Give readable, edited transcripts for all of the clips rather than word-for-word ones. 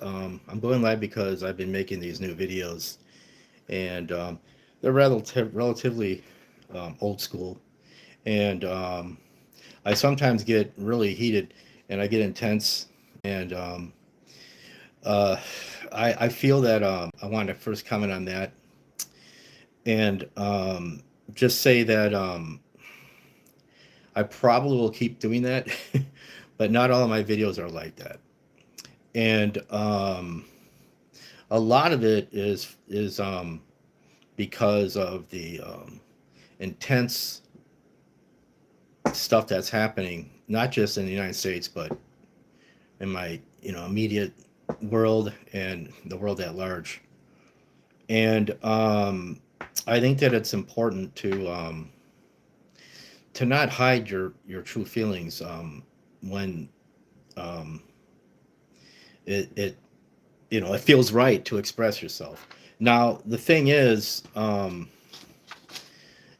I'm going live because I've been making these new videos, and they're relatively old school, and I sometimes get really heated, and I get intense, and uh, I feel that I want to first comment on that, and just say that I probably will keep doing that, but not all of my videos are like that, and a lot of it is because of the intense stuff that's happening, not just in the United States, but in my immediate world and the world at large. And I think that it's important to not hide your true feelings when um, it it feels right to express yourself. Now the thing is, if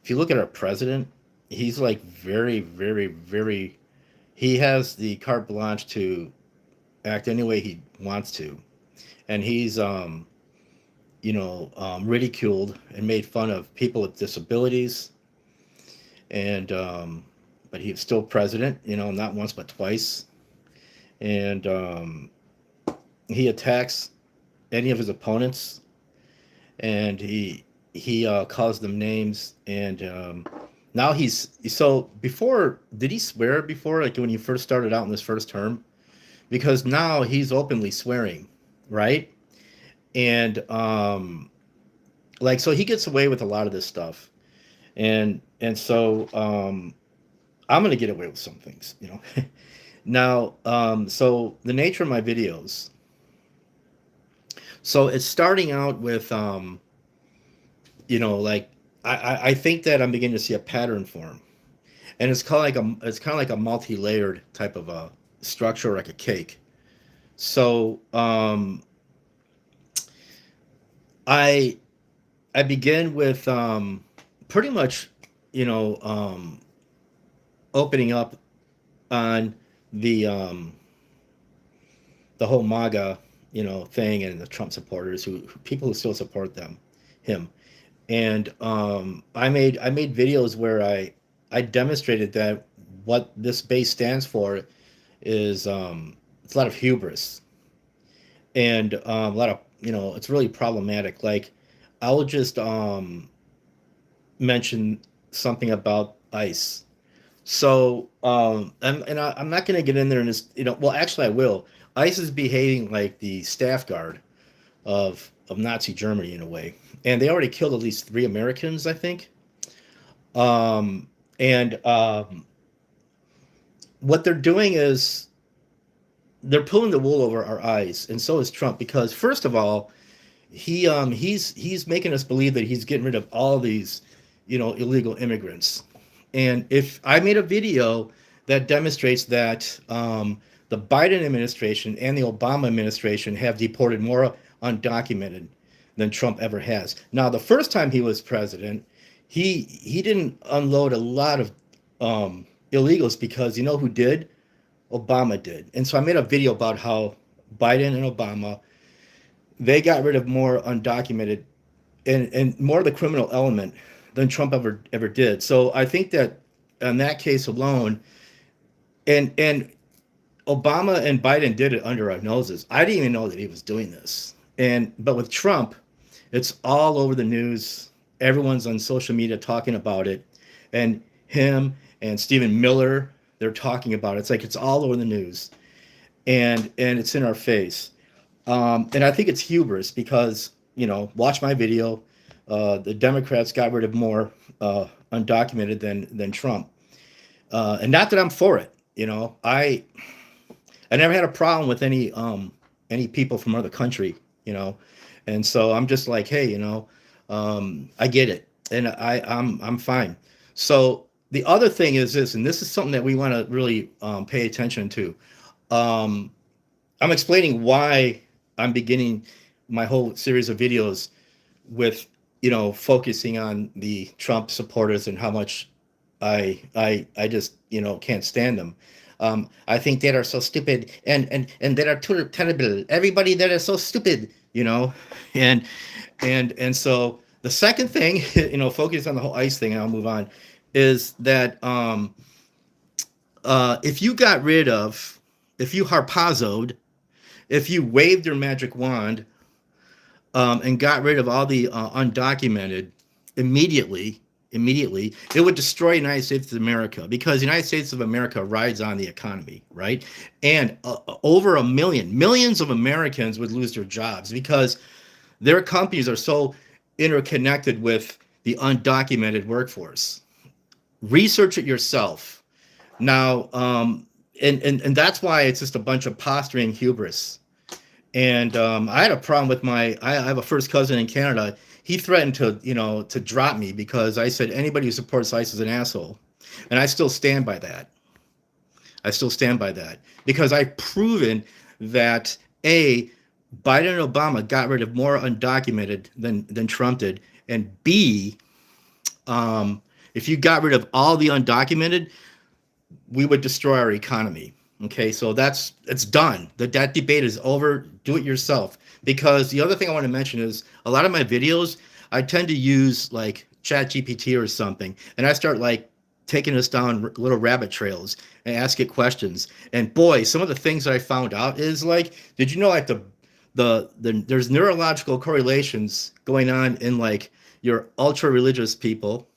you look at our president, he's like very. He has the carte blanche to act any way he wants to, and he's ridiculed and made fun of people with disabilities, and but he's still president. Not once but twice, and he attacks any of his opponents, and he calls them names, and now he's so before did he swear before, like when he first started out in this first term? Because now he's openly swearing, right? And like, so he gets away with a lot of this stuff, and so I'm gonna get away with some things. Now, so the nature of my videos, so it's starting out with like I think that I'm beginning to see a pattern form, and it's kind of like a multi-layered type of a structure, like a cake. So I I begin with pretty much, you know, opening up on the um, the whole MAGA, thing, and the Trump supporters, who people who still support him. And I made videos where I demonstrated that what this base stands for is it's a lot of hubris, and a lot of, it's really problematic. Like, I will just mention something about ICE. So, I'm not going to get in there and just, well, actually, I will. ICE is behaving like the staff guard of Nazi Germany in a way, and they already killed at least 3 Americans, I think. And what they're doing is they're pulling the wool over our eyes, and so is Trump. Because first of all, he's making us believe that he's getting rid of all these, illegal immigrants. And if I made a video that demonstrates that the Biden administration and the Obama administration have deported more undocumented than Trump ever has. Now, the first time he was president, he didn't unload a lot of illegals, because you know who did? Obama did. And so I made a video about how Biden and Obama, they got rid of more undocumented, and more of the criminal element than Trump ever did. So I think that in that case alone, and Obama and Biden did it under our noses. I didn't even know that he was doing this. But with Trump, it's all over the news. Everyone's on social media talking about it, and him and Stephen Miller, they're talking about it. It's like it's all over the news, and it's in our face. And I think it's hubris because, watch my video. The Democrats got rid of more undocumented than Trump, and not that I'm for it. I never had a problem with any people from other country, and so I'm just like, hey, I get it, and I'm fine. So the other thing is this, and this is something that we want to really pay attention to. Um, I'm explaining why I'm beginning my whole series of videos with, focusing on the Trump supporters and how much I just, can't stand them. I think they are so stupid, and they are too terrible. Everybody that is so stupid, and and so the second thing, focus on the whole ICE thing, and I'll move on, is that if you got rid of, if you harpazoed, if you waved your magic wand, and got rid of all the undocumented immediately, it would destroy United States of America, because the United States of America rides on the economy, right? And over millions of Americans would lose their jobs because their companies are so interconnected with the undocumented workforce. Research it yourself. Now, and that's why it's just a bunch of posturing hubris. And I had a problem with I have a first cousin in Canada. He threatened to drop me because I said anybody who supports ICE is an asshole. And I still stand by that. Because I've proven that A, Biden and Obama got rid of more undocumented than Trump did. And B, if you got rid of all the undocumented, we would destroy our economy. Okay, so it's done. That debate is over. Do it yourself. Because the other thing I want to mention is a lot of my videos, I tend to use like ChatGPT or something, and I start like taking us down little rabbit trails and ask it questions. And boy, some of the things that I found out is like, did you know like there's neurological correlations going on in like your ultra religious people,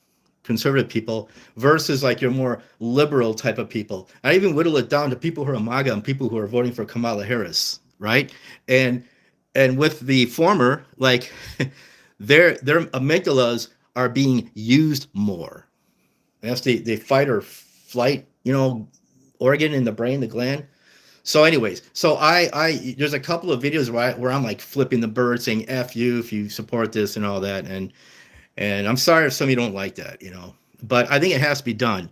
conservative people, versus like your more liberal type of people. I even whittle it down to people who are MAGA and people who are voting for Kamala Harris, right? And with the former, like their amygdalas are being used more. That's the fight or flight, organ in the brain, the gland. So anyways, so I there's a couple of videos where I'm like flipping the bird saying F you if you support this and all that. And I'm sorry if some of you don't like that, but I think it has to be done,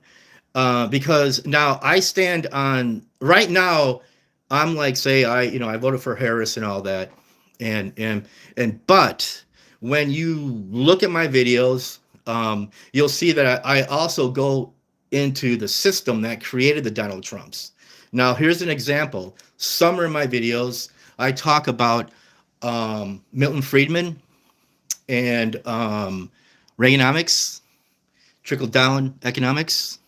because now I stand on, right now, I'm like, say, I voted for Harris and all that. But when you look at my videos, you'll see that I also go into the system that created the Donald Trumps. Now, here's an example. Somewhere in my videos, I talk about Milton Friedman and Reaganomics, trickle-down economics.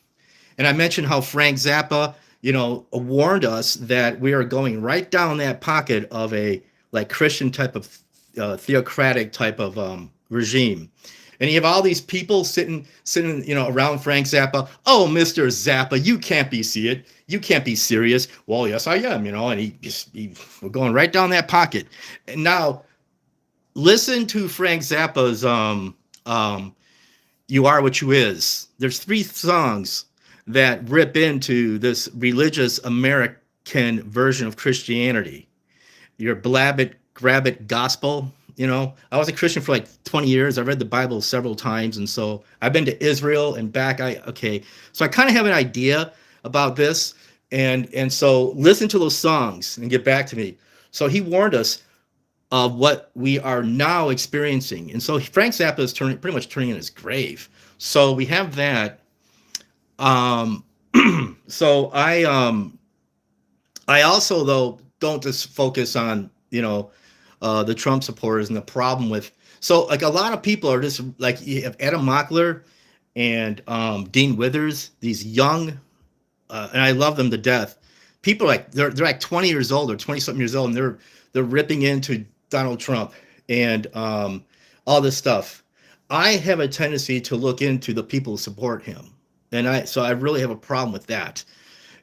And I mentioned how Frank Zappa, warned us that we are going right down that pocket of a like Christian type of theocratic type of regime. And you have all these people sitting, around Frank Zappa. Oh, Mr. Zappa, you can't be serious. Well, yes, I am, and we're going right down that pocket. And now, listen to Frank Zappa's You Are What You Is. There's 3 songs that rip into this religious American version of Christianity. Your blab it, grab it gospel. I was a Christian for like 20 years. I read the Bible several times. And so I've been to Israel and back. So I kind of have an idea about this. And so listen to those songs and get back to me. So he warned us of what we are now experiencing. And so Frank Zappa is pretty much turning in his grave. So we have that. So I also, though, don't just focus on, the Trump supporters and the problem with, so like a lot of people are just like, you have Adam Mockler and Dean Withers, these young, and I love them to death. People like, they're like 20 years old or 20 something years old, and they're ripping into Donald Trump and all this stuff. I have a tendency to look into the people who support him. And so I really have a problem with that.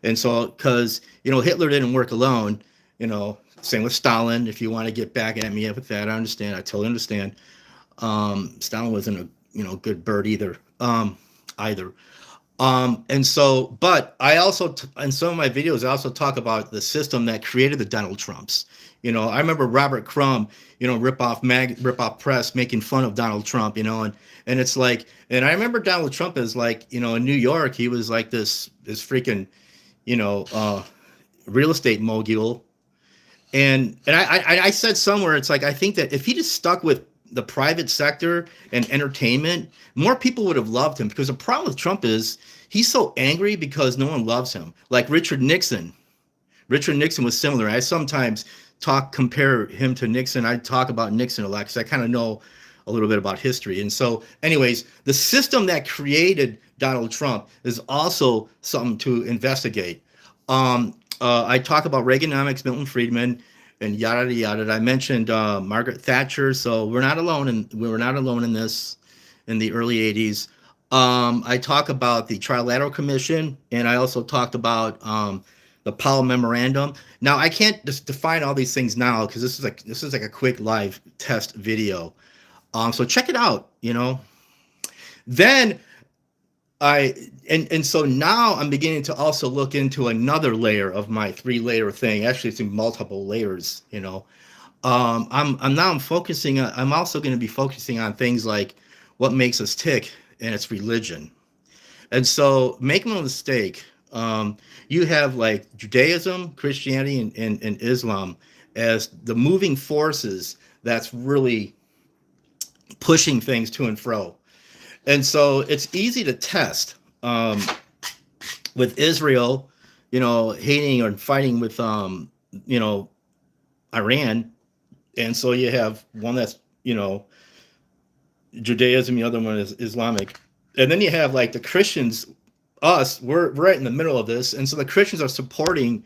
And so, because, Hitler didn't work alone, same with Stalin. If you want to get back at me with that, I understand. I totally understand. Stalin wasn't a good bird either. And so, but I also, in some of my videos, I also talk about the system that created the Donald Trumps. I remember Robert Crumb, rip off press making fun of Donald Trump, and it's like, and I remember Donald Trump is like, in New York, he was like this freaking, real estate mogul. And I said somewhere, it's like, I think that if he just stuck with the private sector and entertainment, more people would have loved him, because the problem with Trump is he's so angry because no one loves him. Like Richard Nixon. Richard Nixon was similar. I sometimes compare him to Nixon. I talk about Nixon a lot because I kind of know a little bit about history. And so, anyways, the system that created Donald Trump is also something to investigate. I talk about Reaganomics, Milton Friedman, and yada yada. I mentioned Margaret Thatcher. So we were not alone in this in the early '80s. I talk about the Trilateral Commission, and I also talked about the Powell Memorandum. Now I can't just define all these things now because this is like a quick live test video. So check it out. Then and so now I'm beginning to also look into another layer of my 3-layer thing. Actually, it's in multiple layers. I'm focusing on. I'm also going to be focusing on things like what makes us tick, and it's religion. And so, make no mistake, you have like Judaism, Christianity, and Islam as the moving forces that's really pushing things to and fro. And so it's easy to test with Israel, hating or fighting with, Iran. And so you have one that's, Judaism, the other one is Islamic. And then you have like the Christians, we're right in the middle of this. And so the Christians are supporting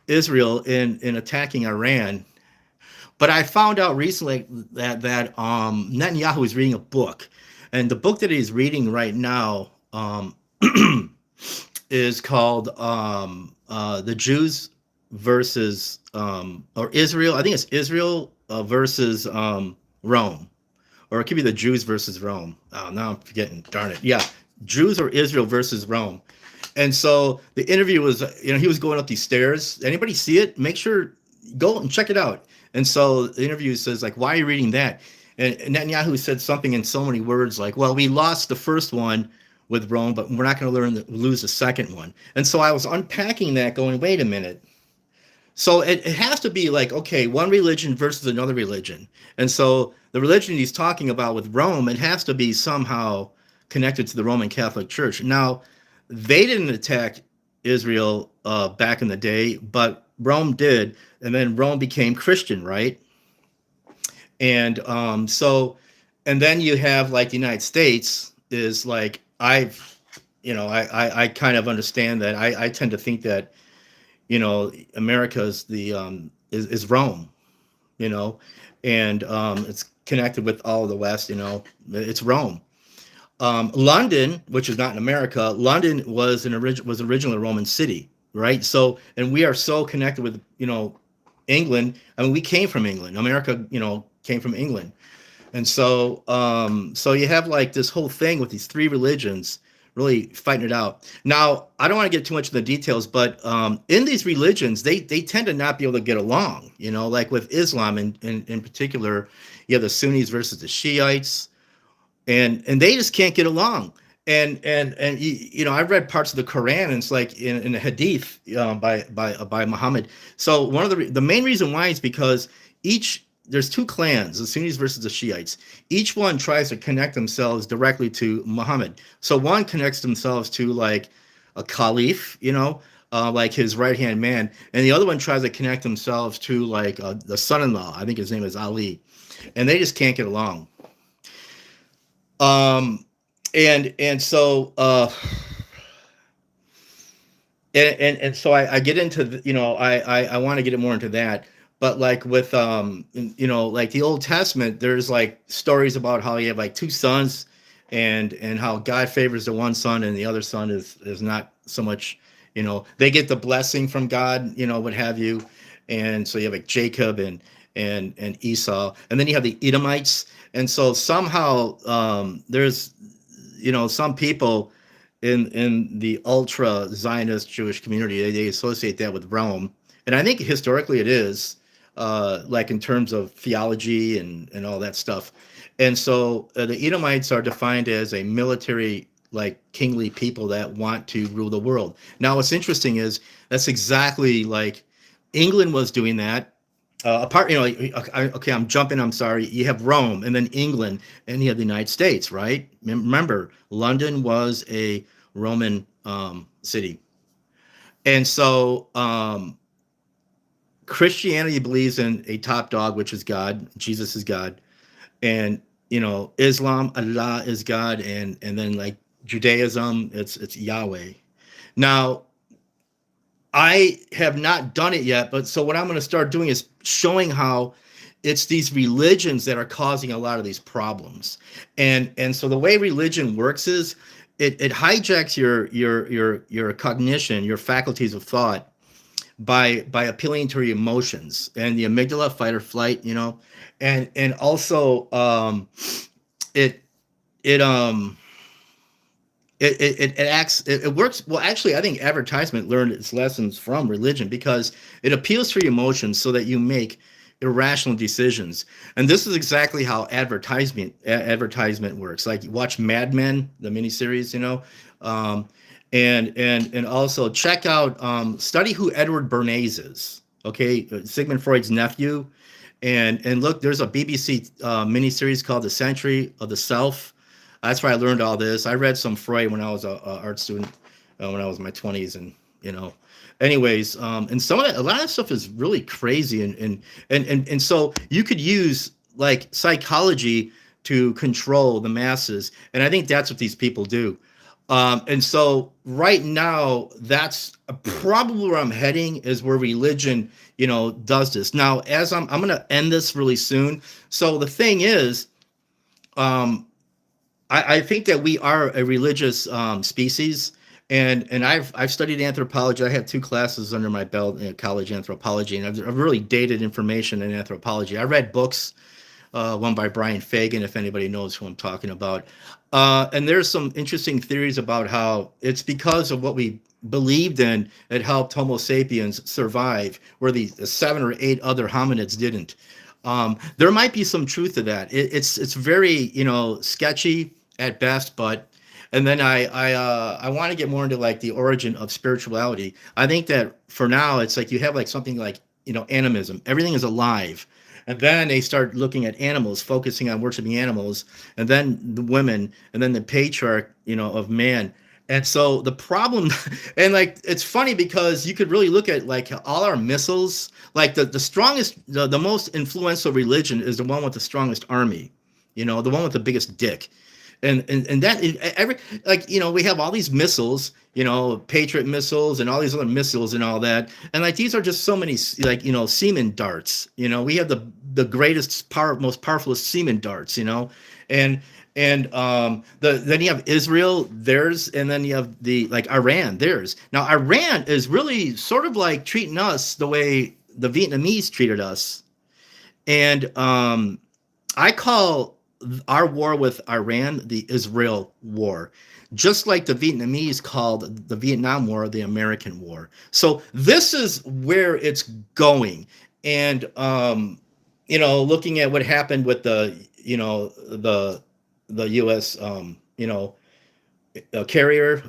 Israel in attacking Iran. But I found out recently that Netanyahu is reading a book. And the book that he's reading right now is called The Jews versus or Israel. I think it's Israel versus Rome, or it could be the Jews versus Rome. Oh, now I'm forgetting. Darn it. Yeah, Jews or Israel versus Rome. And so the interview was, he was going up these stairs. Anybody see it? Make sure go and check it out. And so the interview says, like, why are you reading that? And Netanyahu said something in so many words like, well, we lost the first one with Rome, but we're not going to lose the second one. And so I was unpacking that going, wait a minute. So it has to be like, okay, one religion versus another religion. And so the religion he's talking about with Rome, it has to be somehow connected to the Roman Catholic Church. Now, they didn't attack Israel back in the day, but Rome did. And then Rome became Christian, right? And and then you have like the United States is like, I kind of understand that. I tend to think that, America is is Rome, and it's connected with all of the West, it's Rome. London, which is not in America, London was originally a Roman city, right? So, and we are so connected with, England. I mean, we came from England. America, came from England. And so so you have like this whole thing with these 3 religions really fighting it out. Now, I don't want to get too much into the details, but in these religions, they tend to not be able to get along, like with Islam in particular, you have the Sunnis versus the Shiites, and they just can't get along. And I've read parts of the Quran, and it's like in the Hadith by Muhammad. So one of the main reason why is because there's 2 clans, the Sunnis versus the Shiites. Each one tries to connect themselves directly to Muhammad. So one connects themselves to like a caliph, like his right-hand man, and the other one tries to connect themselves to like the son-in-law. I think his name is Ali, and they just can't get along. And so so I get into I want to get more into that. But like with like the Old Testament, there's like stories about how you have like 2 sons, and how God favors the one son and the other son is not so much, they get the blessing from God, what have you. And so you have like Jacob and Esau, and then you have the Edomites. And so somehow there's some people in the ultra Zionist Jewish community, they associate that with Rome. And I think historically it is, like in terms of theology and all that stuff. And so the Edomites are defined as a military, like kingly people that want to rule the world. Now, what's interesting is that's exactly like England was doing that. Okay, I'm jumping. I'm sorry. You have Rome, and then England, and you have the United States, right? Remember, London was a Roman city. And so Christianity believes in a top dog, which is God. Jesus is God. And Islam, Allah is God, and then like Judaism, it's Yahweh. Now, I have not done it yet, but so what I'm going to start doing is showing how it's these religions that are causing a lot of these problems. And so the way religion works is it hijacks your cognition, your faculties of thought by appealing to your emotions and the amygdala, fight or flight, and also it it it works well. Actually, I think advertisement learned its lessons from religion because it appeals to your emotions so that you make irrational decisions. And this is exactly how advertisement works. Like you watch Mad Men, the miniseries, um, and also check out study who Edward Bernays is. Okay, Sigmund Freud's nephew, and look, there's a BBC miniseries called The Century of the Self. That's where I learned all this. I read some Freud when I was a art student, when I was in my 20s, and anyways, and some of that, a lot of stuff is really crazy, and so you could use like psychology to control the masses, and I think that's what these people do. And so right now, that's probably where I'm heading, is where religion, does this. Now, as I'm going to end this really soon. So the thing is, I think that we are a religious species, and I've studied anthropology. I have 2 classes under my belt in college anthropology, and I've really dated information in anthropology. I read books, one by Brian Fagan, if anybody knows who I'm talking about. And there's some interesting theories about how it's because of what we believed in that helped Homo sapiens survive, where the 7 or 8 other hominids didn't. There might be some truth to that. It's very sketchy at best, but and then I want to get more into like the origin of spirituality. I think that for now it's like you have like something like animism. Everything is alive. And then they start looking at animals, focusing on worshiping animals, and then the women, and then the patriarch, of man. And so the problem, and like it's funny because you could really look at like all our missiles, like the strongest, the most influential religion is the one with the strongest army, the one with the biggest dick. And that every like we have all these missiles, Patriot missiles and all these other missiles and all that, and like these are just so many like semen darts. We have the greatest most powerful semen darts. And then you have Israel, theirs, and then you have the like Iran, theirs. Now Iran is really sort of like treating us the way the Vietnamese treated us, and I call our war with Iran the Israel war, just like the Vietnamese called the Vietnam War the American war. So this is where it's going. And looking at what happened with the U.S. Carrier,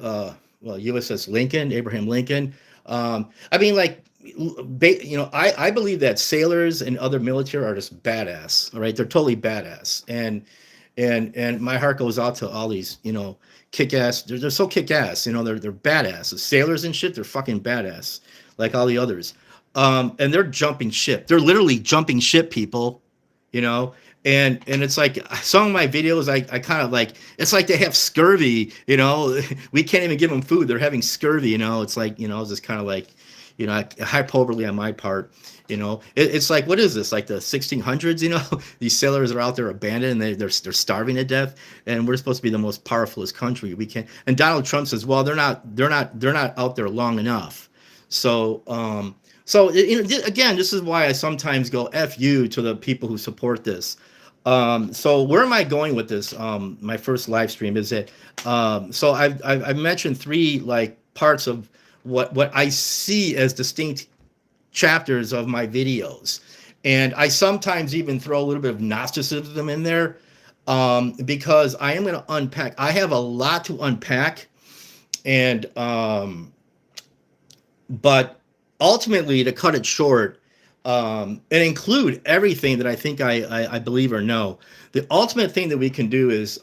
USS Lincoln, Abraham Lincoln. I mean, like, I believe that sailors and other military are just badass. All right, they're totally badass, and my heart goes out to all these, kick-ass. They're so kick-ass. They're badass. The sailors and shit, they're fucking badass, like all the others. And they're jumping ship. They're literally jumping ship, people. And it's like some of my videos, I kind of like, it's like they have scurvy. We can't even give them food. They're having scurvy. It's like it's just kind of like, hyperbole on my part. It's like, what is this, like the 1600s? These sailors are out there abandoned, and they're starving to death, and we're supposed to be the most powerfulest country. We can't. And Donald Trump says, well, they're not out there long enough. So again, this is why I sometimes go F you to the people who support this. So where am I going with this? My first live stream is that so I've mentioned 3 like parts of what I see as distinct chapters of my videos, and I sometimes even throw a little bit of Gnosticism in there, because I am going to unpack. I have a lot to unpack, and but ultimately, to cut it short, and include everything that I think I believe or know, the ultimate thing that we can do is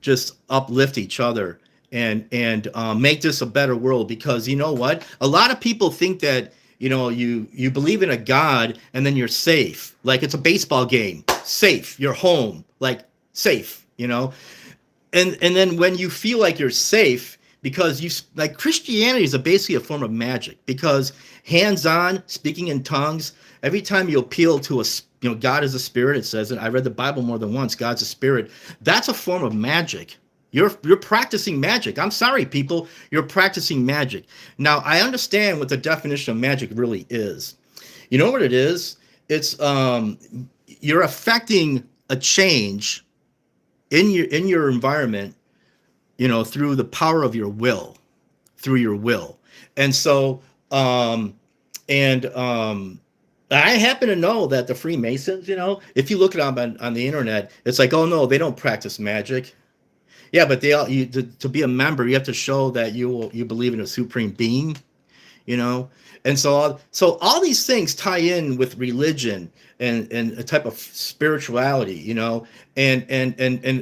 just uplift each other and make this a better world. Because you know what, a lot of people think that you believe in a god and then you're safe, like it's a baseball game, safe, you're home, like safe, and then when you feel like you're safe, because you like, Christianity is basically a form of magic, because hands-on speaking in tongues, every time you appeal to God is a spirit, it says, and I read the Bible more than once, God's a spirit, that's a form of magic. You're practicing magic. I'm sorry, people, you're practicing magic. Now I understand what the definition of magic really is. You know what it is? It's you're affecting a change in your environment, through the power of your will, through your will. And so, and I happen to know that the Freemasons, if you look it up on the internet, it's like, oh no, they don't practice magic. Yeah, but to be a member, you have to show that you believe in a supreme being, you know and so all these things tie in with religion and a type of spirituality, and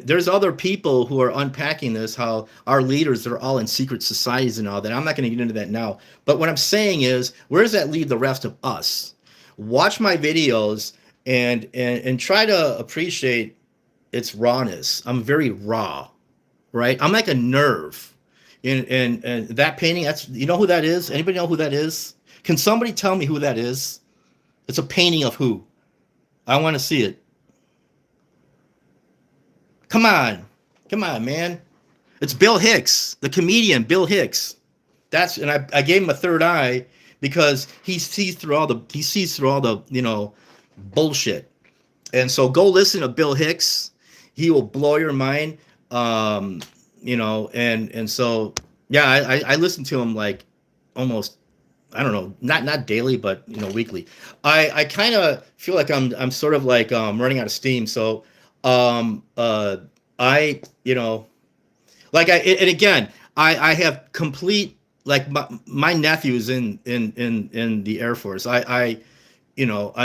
there's other people who are unpacking this, how our leaders are all in secret societies and all that. I'm not going to get into that now, but what I'm saying is, where does that leave the rest of us? Watch my videos and try to appreciate its rawness. I'm very raw, right? I'm like a nerve. And that painting, that's, who that is? Anybody know who that is? Can somebody tell me who that is? It's a painting of who? I want to see it. Come on, man. It's Bill Hicks, the comedian Bill Hicks. And I gave him a third eye because he sees through all the bullshit. And so go listen to Bill Hicks. He will blow your mind. And so, yeah, I listen to him like almost, I don't know, not daily, but weekly. I kind of feel like I'm sort of like running out of steam. So I like and again, I have complete, like, my nephew's in the Air Force. I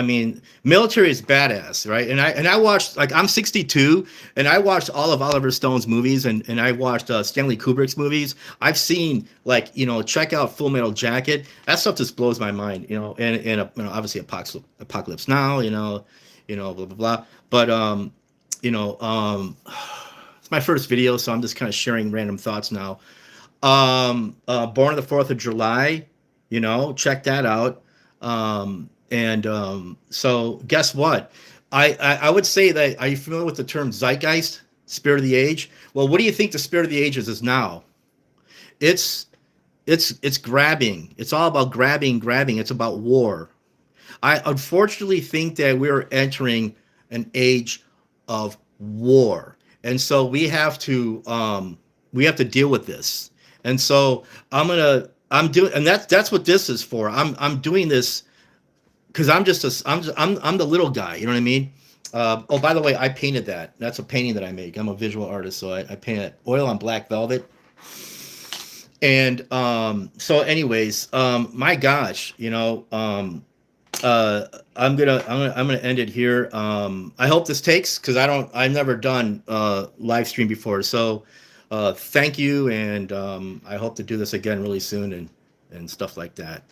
mean, military is badass, right? And I watched, like, I'm 62, and I watched all of Oliver Stone's movies, and I watched Stanley Kubrick's movies. I've seen, like, check out Full Metal Jacket. That stuff just blows my mind, and obviously Apocalypse Now, blah blah blah. But it's my first video, so I'm just kind of sharing random thoughts now. Born on the 4th of July, check that out. So guess what? I would say that, are you familiar with the term zeitgeist, spirit of the age? Well, what do you think the spirit of the ages is now? It's grabbing. It's all about grabbing. It's about war. I unfortunately think that we're entering an age of war. And so we have to deal with this. And so I'm doing, and that's what this is for. I'm doing this because I'm the little guy, you know what I mean? Oh, by the way, I painted that. That's a painting that I make. I'm a visual artist, so I painted oil on black velvet. And so anyways, my gosh, I'm gonna end it here. I hope this takes, because I've never done live stream before. So thank you, and I hope to do this again really soon and stuff like that.